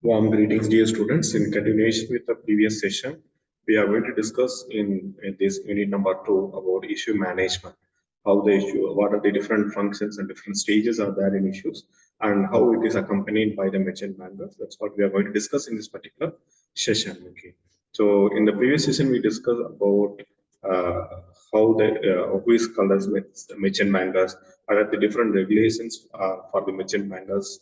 Warm greetings, dear students. In continuation with the previous session, we are going to discuss in this unit number 2 about issue management. How the issue, what are the different functions and different stages are there in issues, and how it is accompanied by the merchant bankers. That's what we are going to discuss in this particular session. Okay. So in the previous session, we discussed about uh, how the who is called as merchant bankers, what are the different regulations for the merchant bankers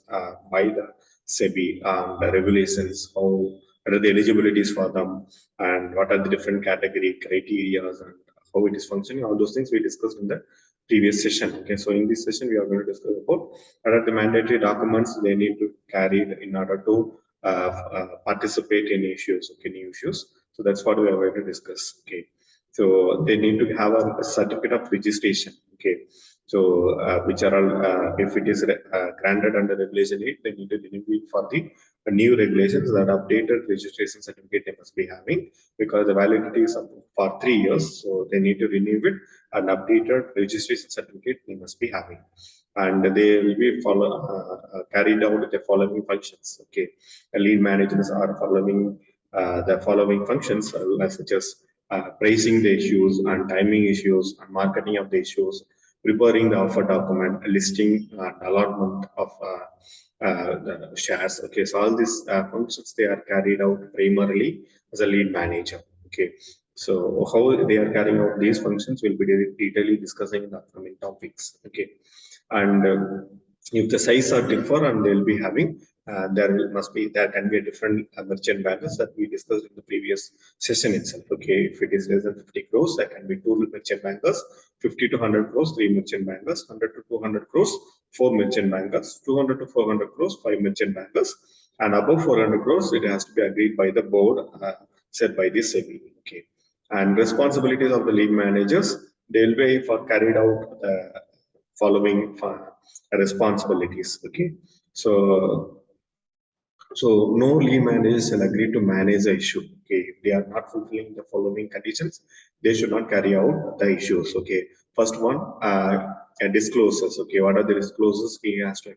by the SEBI, the regulations, how what are the eligibilities for them, and what are the different category criteria and how it is functioning. All those things we discussed in the previous session. Okay, so in this session we are going to discuss about what are the mandatory documents they need to carry in order to participate in issues. Okay, new issues. So that's what we are going to discuss. Okay, so they need to have a certificate of registration. Okay, so, which are all, if it is granted under Regulation 8, they need to renew it for the new regulations. That updated registration certificate they must be having, because the validity is up for 3 years. So they need to renew it, and updated registration certificate they must be having. And they will be carried out with the following functions. Okay, the lead managers are following the following functions, such as pricing the issues and timing issues and marketing of the issues, preparing the offer document, listing and allotment of the shares. Okay, so all these functions they are carried out primarily as a lead manager. Okay, so how they are carrying out these functions will be detailedly discussing in the upcoming topics. Okay, and if the size are differ and they'll be having there can be a different merchant bankers that we discussed in the previous session itself. Okay, if it is less than 50 crores, there can be two merchant bankers. 50 to 100 crores, three merchant bankers. 100 to 200 crores, four merchant bankers. 200 to 400 crores, five merchant bankers. And above 400 crores, it has to be agreed by the board, set by the SEBI. Okay, and responsibilities of the lead managers, they'll be for carried out the following responsibilities. Okay, so no lead manager shall agree to manage the issue. Okay, if they are not fulfilling the following conditions, they should not carry out the issues. Okay, first one, disclosures. Okay, what are the disclosures he has to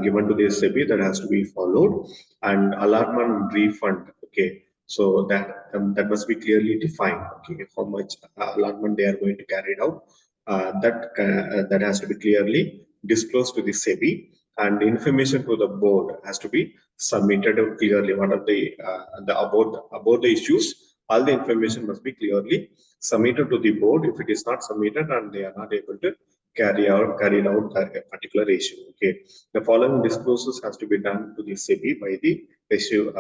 given to the SEBI that has to be followed, and allotment refund. Okay, so that must be clearly defined. Okay, how much allotment they are going to carry out. That has to be clearly disclosed to the SEBI, and information to the board has to be submitted clearly. What are the about the issues? All the information must be clearly submitted to the board. If it is not submitted and they are not able to carried out a particular issue. Okay, the following disclosures has to be done to the SEBI by the issue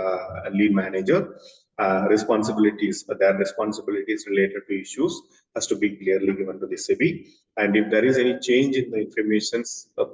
lead manager. Their responsibilities related to issues has to be clearly given to the SEBI. And if there is any change in the information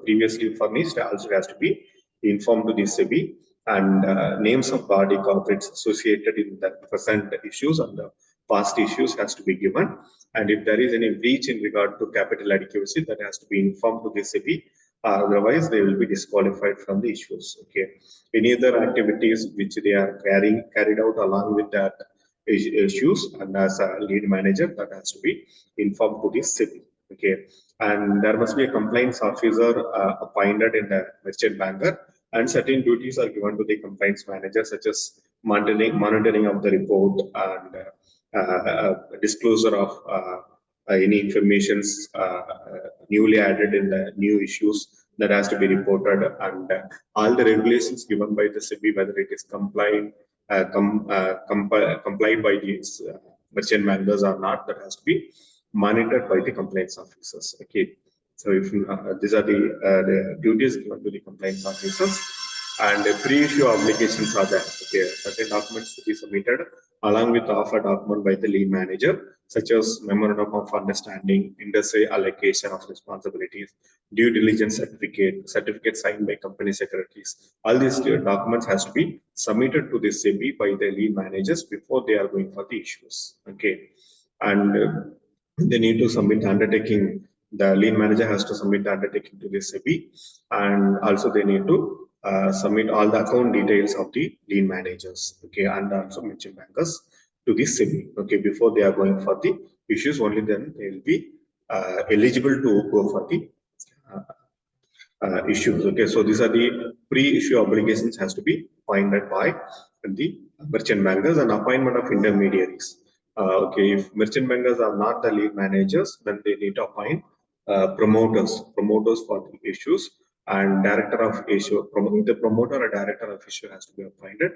previously furnished, also has to be informed to the SEBI. And names of body corporates associated in the present issues and the past issues has to be given. And if there is any breach in regard to capital adequacy, that has to be informed to the SEBI. Otherwise, they will be disqualified from the issues. Okay. Any other activities which they are carried out along with that issues, and as a lead manager, that has to be informed to the SEBI. Okay. And there must be a compliance officer appointed in the merchant banker, and certain duties are given to the compliance manager, such as monitoring of the report and disclosure of any informations newly added in the new issues that has to be reported, and all the regulations given by the SEBI, whether it is complied by these merchant bankers or not, that has to be monitored by the compliance officers. Okay, so if these are the duties given to the compliance officers, and pre-issue obligations are there. Okay, certain documents to be submitted along with the offer document by the lead manager, such as memorandum of understanding, industry allocation of responsibilities, due diligence certificate signed by company secretaries. All these documents has to be submitted to the SEBI by the lead managers before they are going for the issues. Okay, and they need to submit the undertaking. The lead manager has to submit the undertaking to the SEBI, and also they need to submit all the account details of the lead managers, okay, and also merchant bankers to the SEBI, okay, before they are going for the issues. Only then they will be eligible to go for the issues. Okay, so these are the pre-issue obligations has to be funded by the merchant bankers and appointment of intermediaries. Okay, if merchant bankers are not the lead managers, then they need to appoint promoters for the issues, and director of issue, the promoter or director of issue has to be appointed.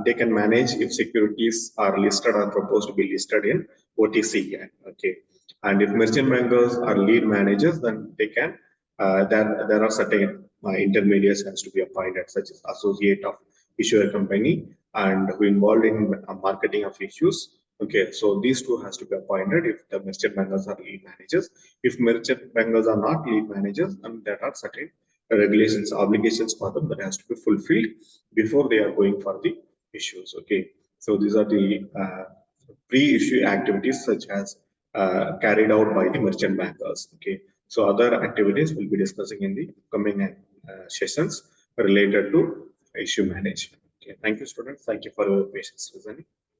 They can manage if securities are listed or proposed to be listed in OTC. Okay, and if merchant bankers are lead managers, then they can there are certain intermediaries has to be appointed, such as associate of issuer company and who involved in marketing of issues. Okay, so these two has to be appointed if the merchant bankers are lead managers. If merchant bankers are not lead managers, and there are certain regulations, obligations for them that has to be fulfilled before they are going for the issues. Okay, so these are the pre-issue activities such as carried out by the merchant bankers. Okay, so other activities we'll be discussing in the coming sessions related to issue management. Okay, thank you, students. Thank you for your patience listening.